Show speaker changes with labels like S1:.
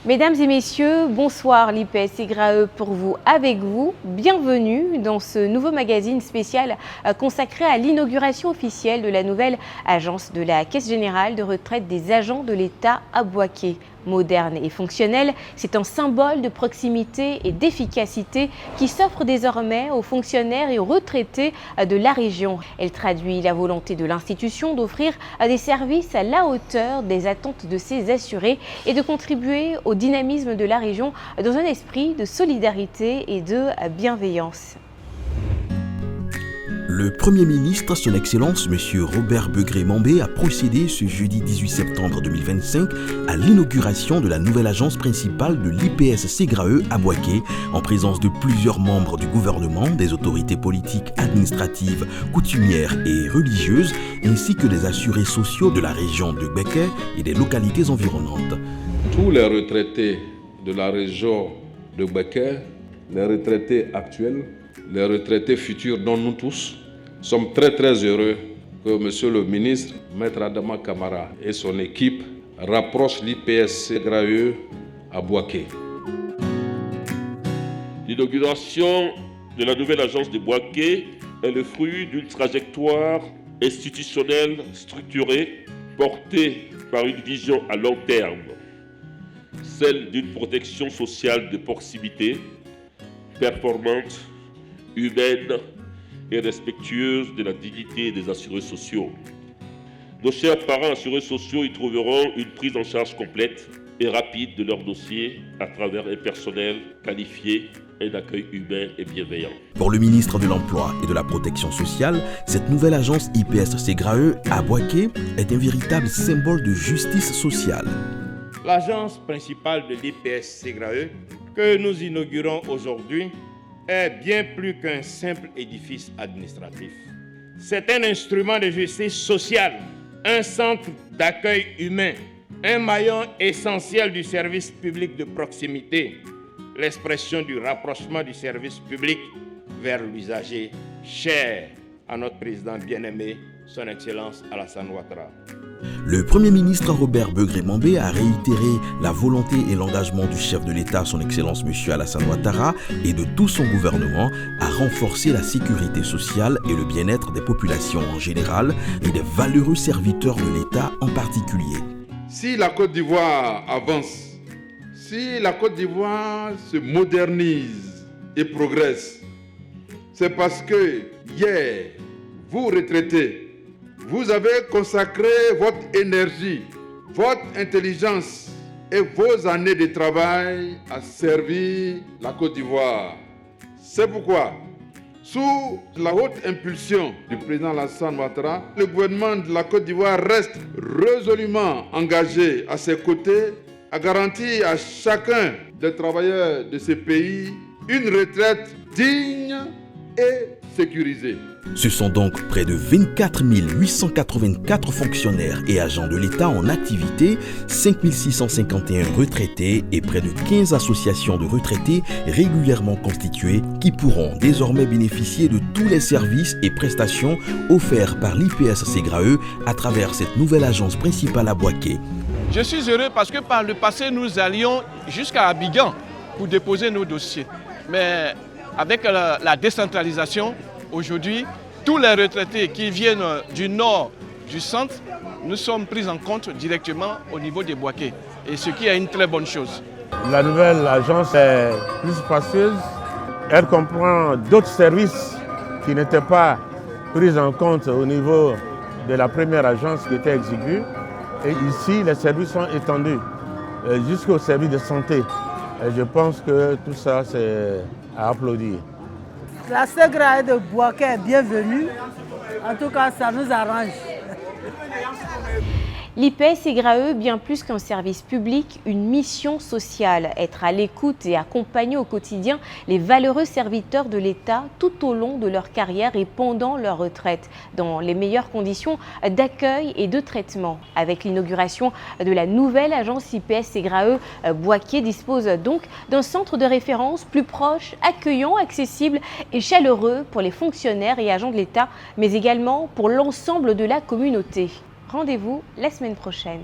S1: Mesdames et messieurs, bonsoir, l'IPS Segrae pour vous, avec vous. Bienvenue dans ce nouveau magazine spécial consacré à l'inauguration officielle de la nouvelle agence de la Caisse générale de retraite des agents de l'État à Bouaké. Moderne et fonctionnelle, c'est un symbole de proximité et d'efficacité qui s'offre désormais aux fonctionnaires et aux retraités de la région. Elle traduit la volonté de l'institution d'offrir des services à la hauteur des attentes de ses assurés et de contribuer au dynamisme de la région dans un esprit de solidarité et de bienveillance.
S2: Le Premier ministre, son Excellence, M. Robert Begré-Mambé, a procédé ce jeudi 18 septembre 2025 à l'inauguration de la nouvelle agence principale de l'IPS Segrae à Bouaké, en présence de plusieurs membres du gouvernement, des autorités politiques, administratives, coutumières et religieuses, ainsi que des assurés sociaux de la région de Bouaké et des localités environnantes.
S3: Tous les retraités de la région de Bouaké, les retraités actuels, les retraités futurs, dont nous tous sommes très heureux que Monsieur le ministre, Maître Adama Kamara et son équipe rapprochent l'IPS Segrae à Bouaké.
S4: L'inauguration de la nouvelle agence de Bouaké est le fruit d'une trajectoire institutionnelle structurée portée par une vision à long terme, celle d'une protection sociale de proximité, performante, humaine et respectueuse de la dignité des assurés sociaux. Nos chers parents assurés sociaux y trouveront une prise en charge complète et rapide de leurs dossiers à travers un personnel qualifié et un accueil humain et bienveillant.
S2: Pour le ministre de l'Emploi et de la Protection sociale, cette nouvelle agence IPS Segrae à Bouaké est un véritable symbole de justice sociale.
S5: L'agence principale de l'IPS Segrae que nous inaugurons aujourd'hui est bien plus qu'un simple édifice administratif. C'est un instrument de justice sociale, un centre d'accueil humain, un maillon essentiel du service public de proximité, l'expression du rapprochement du service public vers l'usager cher à notre président bien-aimé, son Excellence Alassane Ouattara.
S2: Le Premier ministre Robert Begré-Mambé a réitéré la volonté et l'engagement du chef de l'État, son Excellence M. Alassane Ouattara, et de tout son gouvernement à renforcer la sécurité sociale et le bien-être des populations en général et des valeureux serviteurs de l'État en particulier.
S3: Si la Côte d'Ivoire avance, si la Côte d'Ivoire se modernise et progresse, c'est parce que hier, vous retraités, vous avez consacré votre énergie, votre intelligence et vos années de travail à servir la Côte d'Ivoire. C'est pourquoi, sous la haute impulsion du président Alassane Ouattara, le gouvernement de la Côte d'Ivoire reste résolument engagé à ses côtés à garantir à chacun des travailleurs de ce pays une retraite digne et sécurisée.
S2: Ce sont donc près de 24 884 fonctionnaires et agents de l'État en activité, 5 651 retraités et près de 15 associations de retraités régulièrement constituées qui pourront désormais bénéficier de tous les services et prestations offerts par l'IPS Segrae à travers cette nouvelle agence principale à Bouaké.
S6: Je suis heureux parce que par le passé, nous allions jusqu'à Abidjan pour déposer nos dossiers. Mais avec la décentralisation, aujourd'hui, tous les retraités qui viennent du nord, du centre, nous sommes pris en compte directement au niveau des Bouaké. Et ce qui est une très bonne chose.
S7: La nouvelle agence est plus spacieuse. Elle comprend d'autres services qui n'étaient pas pris en compte au niveau de la première agence qui était exiguë. Et ici, les services sont étendus jusqu'au service de santé. Et je pense que tout ça, c'est à applaudir.
S8: La Segrae de Bouaké est bienvenue. En tout cas, ça nous arrange.
S1: L'IPS Segrae, bien plus qu'un service public, une mission sociale, être à l'écoute et accompagner au quotidien les valeureux serviteurs de l'État tout au long de leur carrière et pendant leur retraite, dans les meilleures conditions d'accueil et de traitement. Avec l'inauguration de la nouvelle agence IPS Segrae, Bouaké dispose donc d'un centre de référence plus proche, accueillant, accessible et chaleureux pour les fonctionnaires et agents de l'État, mais également pour l'ensemble de la communauté. Rendez-vous la semaine prochaine.